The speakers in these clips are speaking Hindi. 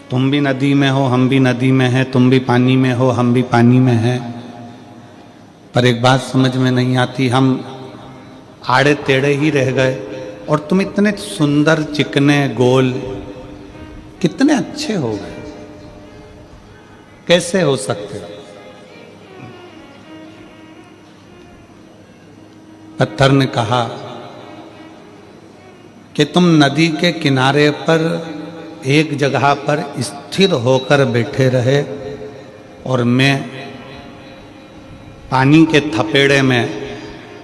तुम भी नदी में हो, हम भी नदी में हैं, तुम भी पानी में हो, हम भी पानी में हैं। पर एक बात समझ में नहीं आती, हम आड़े टेढ़े ही रह गए और तुम इतने सुंदर, चिकने, गोल, कितने अच्छे हो गए, कैसे हो सकते हो? पत्थर ने कहा कि तुम नदी के किनारे पर एक जगह पर स्थिर होकर बैठे रहे और मैं पानी के थपेड़े में,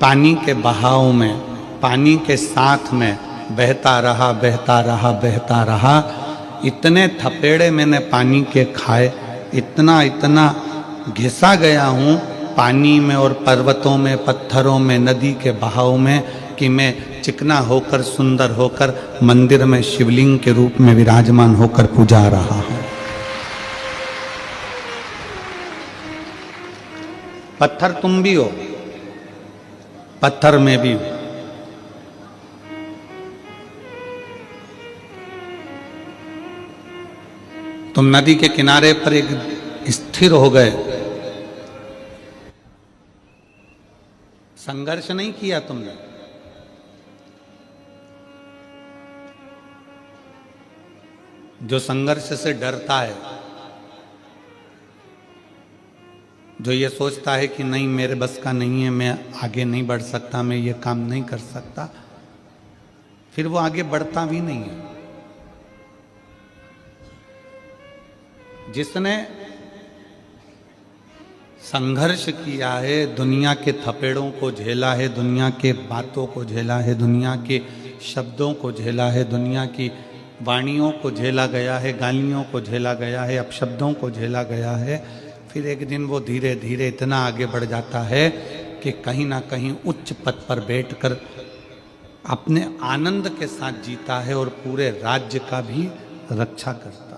पानी के बहाव में, पानी के साथ में बहता रहा, बहता रहा, बहता रहा। इतने थपेड़े मैंने पानी के खाए, इतना इतना घिसा गया हूँ पानी में और पर्वतों में, पत्थरों में, नदी के बहाव में, कि मैं चिकना होकर, सुंदर होकर मंदिर में शिवलिंग के रूप में विराजमान होकर पूजा रहा हूँ। पत्थर तुम भी हो, पत्थर में भी हो। तुम नदी के किनारे पर एक स्थिर हो गए, संघर्ष नहीं किया तुमने। जो संघर्ष से डरता है, जो ये सोचता है कि नहीं मेरे बस का नहीं है, मैं आगे नहीं बढ़ सकता, मैं ये काम नहीं कर सकता, फिर वो आगे बढ़ता भी नहीं है। जिसने संघर्ष किया है, दुनिया के थपेड़ों को झेला है, दुनिया के बातों को झेला है, दुनिया के शब्दों को झेला है, दुनिया की वाणियों को झेला गया है, गालियों को झेला गया है, अपशब्दों को झेला गया है, फिर एक दिन वो धीरे धीरे इतना आगे बढ़ जाता है कि कहीं ना कहीं उच्च पद पर बैठकर अपने आनंद के साथ जीता है और पूरे राज्य का भी रक्षा करता है।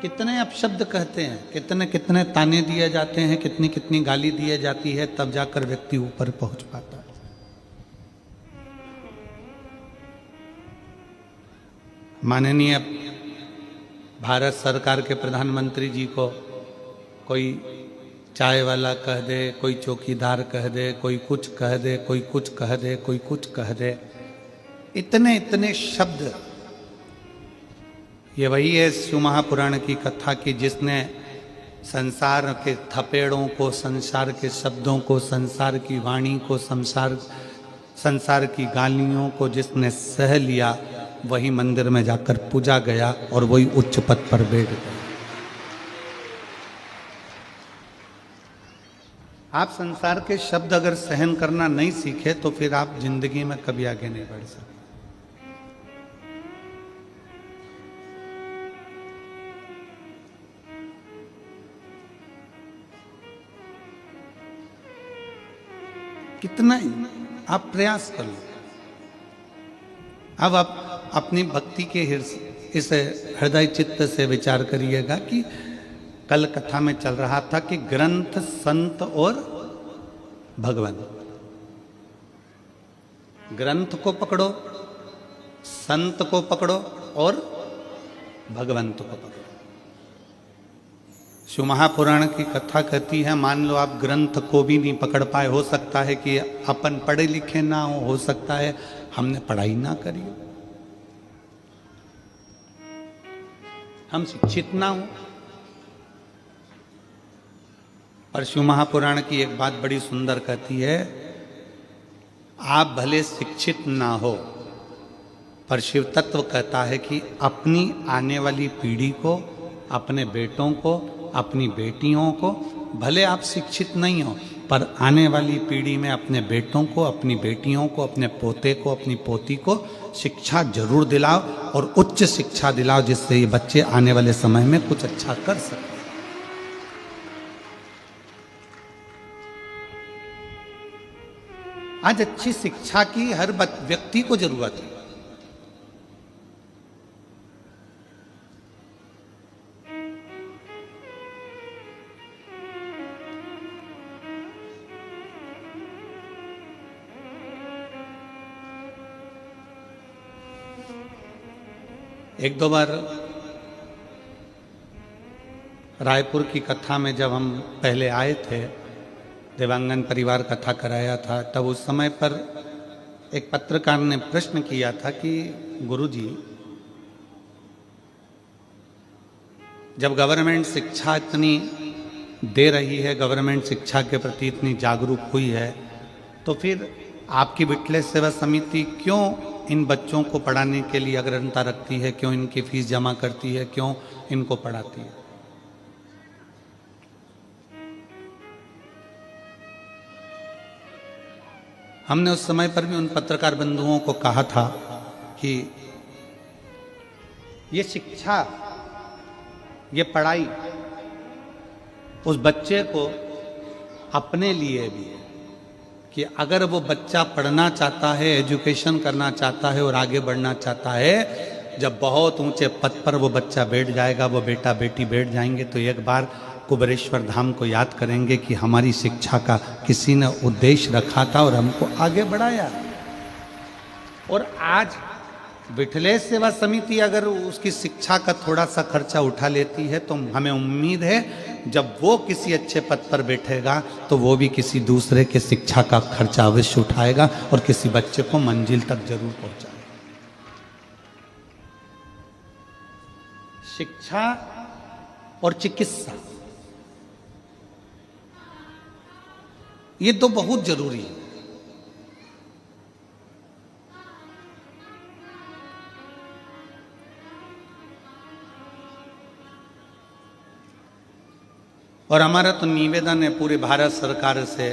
कितने अपशब्द कहते हैं, कितने कितने ताने दिए जाते हैं, कितनी कितनी गाली दी जाती है, तब जाकर व्यक्ति ऊपर पहुंच पाता है। माननीय भारत सरकार के प्रधानमंत्री जी को कोई चाय वाला कह दे, कोई चौकीदार कह दे, कोई कुछ कह दे, कोई कुछ कह दे, कोई कुछ कह दे, इतने इतने शब्द। ये वही है शिव महापुराण की कथा की जिसने संसार के थपेड़ों को, संसार के शब्दों को, संसार की वाणी को, संसार की गालियों को जिसने सह लिया, वही मंदिर में जाकर पूजा गया और वही उच्च पद पर बैठ गया। आप संसार के शब्द अगर सहन करना नहीं सीखे तो फिर आप जिंदगी में कभी आगे नहीं बढ़ सकते। कितना ही आप प्रयास कर लो। अब आप अपनी भक्ति के इस हृदय चित्त से विचार करिएगा कि कल कथा में चल रहा था कि ग्रंथ, संत और भगवान। ग्रंथ को पकड़ो, संत को पकड़ो और भगवंत को पकड़ो। शिव महापुराण की कथा कहती है, मान लो आप ग्रंथ को भी नहीं पकड़ पाए, हो सकता है कि अपन पढ़े लिखे ना हो सकता है हमने पढ़ाई ना करी हो, हम शिक्षित ना हो। पर शिव महापुराण की एक बात बड़ी सुंदर कहती है, आप भले शिक्षित ना हो, पर शिव तत्व कहता है कि अपनी आने वाली पीढ़ी को, अपने बेटों को, अपनी बेटियों को, भले आप शिक्षित नहीं हो पर आने वाली पीढ़ी में अपने बेटों को, अपनी बेटियों को, अपने पोते को, अपनी पोती को शिक्षा जरूर दिलाओ और उच्च शिक्षा दिलाओ, जिससे ये बच्चे आने वाले समय में कुछ अच्छा कर सकें। आज अच्छी शिक्षा की हर व्यक्ति को जरूरत है। एक दो बार रायपुर की कथा में जब हम पहले आए थे, देवांगन परिवार कथा कराया था, तब उस समय पर एक पत्रकार ने प्रश्न किया था कि गुरुजी, जब गवर्नमेंट शिक्षा इतनी दे रही है, गवर्नमेंट शिक्षा के प्रति इतनी जागरूक हुई है, तो फिर आपकी विठलेश सेवा समिति क्यों इन बच्चों को पढ़ाने के लिए अग्रता रखती है, क्यों इनकी फीस जमा करती है, क्यों इनको पढ़ाती है? हमने उस समय पर भी उन पत्रकार बंधुओं को कहा था कि ये शिक्षा, ये पढ़ाई उस बच्चे को अपने लिए भी है कि अगर वो बच्चा पढ़ना चाहता है, एजुकेशन करना चाहता है और आगे बढ़ना चाहता है, जब बहुत ऊंचे पद पर वो बच्चा बैठ जाएगा, वो बेटा बेटी बैठ जाएंगे, तो एक बार कुबेरेश्वर धाम को याद करेंगे कि हमारी शिक्षा का किसी ने उद्देश्य रखा था और हमको आगे बढ़ाया। और आज विठलेश सेवा समिति अगर उसकी शिक्षा का थोड़ा सा खर्चा उठा लेती है, तो हमें उम्मीद है जब वो किसी अच्छे पद पर बैठेगा तो वो भी किसी दूसरे के शिक्षा का खर्चा अवश्य उठाएगा और किसी बच्चे को मंजिल तक जरूर पहुंचाएगा। शिक्षा और चिकित्सा, ये तो बहुत जरूरी है। और हमारा तो निवेदन है पूरे भारत सरकार से,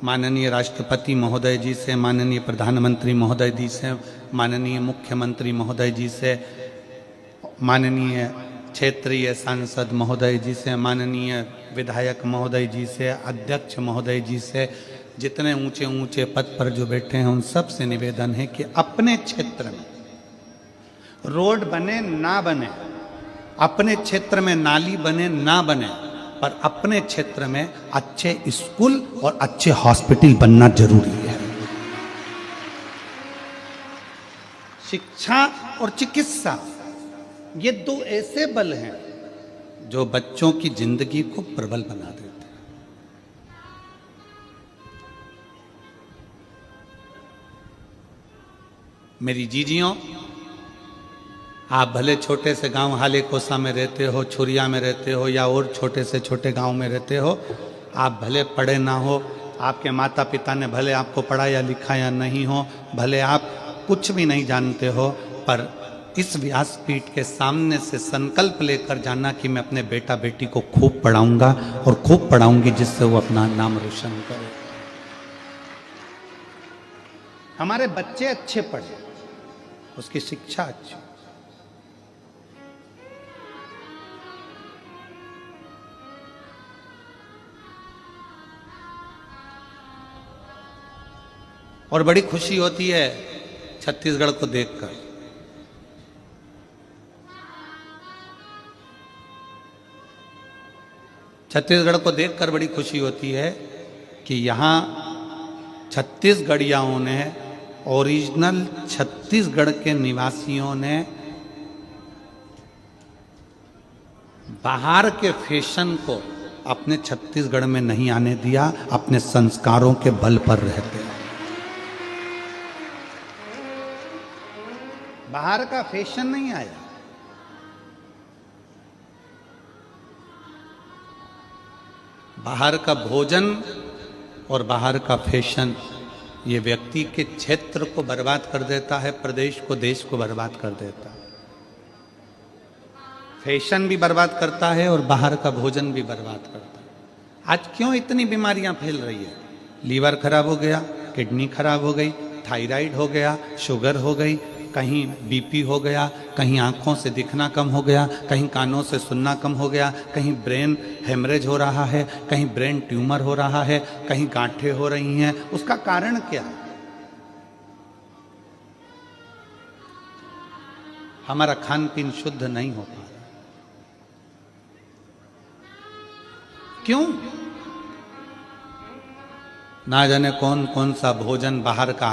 माननीय राष्ट्रपति महोदय जी से, माननीय प्रधानमंत्री महोदय जी से, माननीय मुख्यमंत्री महोदय जी से, माननीय क्षेत्रीय सांसद महोदय जी से, माननीय विधायक महोदय जी से, अध्यक्ष महोदय जी से, जितने ऊंचे ऊंचे पद पर जो बैठे हैं उन सब से निवेदन है कि अपने क्षेत्र में रोड बने ना बने, अपने क्षेत्र में नाली बने ना बने, पर अपने क्षेत्र में अच्छे स्कूल और अच्छे हॉस्पिटल बनना जरूरी है। शिक्षा और चिकित्सा, ये दो ऐसे बल हैं जो बच्चों की जिंदगी को प्रबल बना देते हैं। मेरी जीजियों, आप भले छोटे से गांव हाले कोसा में रहते हो, छुरिया में रहते हो, या और छोटे से छोटे गांव में रहते हो, आप भले पढ़े ना हो, आपके माता पिता ने भले आपको पढ़ाया लिखाया नहीं हो, भले आप कुछ भी नहीं जानते हो, पर इस व्यासपीठ के सामने से संकल्प लेकर जाना कि मैं अपने बेटा बेटी को खूब पढ़ाऊंगा और खूब पढ़ाऊंगी, जिससे वो अपना नाम रोशन करे। हमारे बच्चे अच्छे पढ़े, उसकी शिक्षा अच्छी। और बड़ी खुशी होती है छत्तीसगढ़ को देखकर। छत्तीसगढ़ को देखकर बड़ी खुशी होती है कि यहाँ छत्तीसगढ़ियाओं ने, ओरिजिनल छत्तीसगढ़ के निवासियों ने बाहर के फैशन को अपने छत्तीसगढ़ में नहीं आने दिया, अपने संस्कारों के बल पर रहते हैं। बाहर का फैशन नहीं आया, बाहर का भोजन और बाहर का फैशन ये व्यक्ति के क्षेत्र को बर्बाद कर देता है, प्रदेश को, देश को बर्बाद कर देता है। फैशन भी बर्बाद करता है और बाहर का भोजन भी बर्बाद करता है। आज क्यों इतनी बीमारियां फैल रही है? लीवर खराब हो गया, किडनी खराब हो गई, थायराइड हो गया, शुगर हो गई, कहीं बीपी हो गया, कहीं आंखों से दिखना कम हो गया, कहीं कानों से सुनना कम हो गया, कहीं ब्रेन हेमरेज हो रहा है, कहीं ब्रेन ट्यूमर हो रहा है, कहीं गांठें हो रही हैं। उसका कारण क्या है? हमारा खान पीन शुद्ध नहीं हो पा रहा। क्यों? ना जाने कौन कौन सा भोजन बाहर का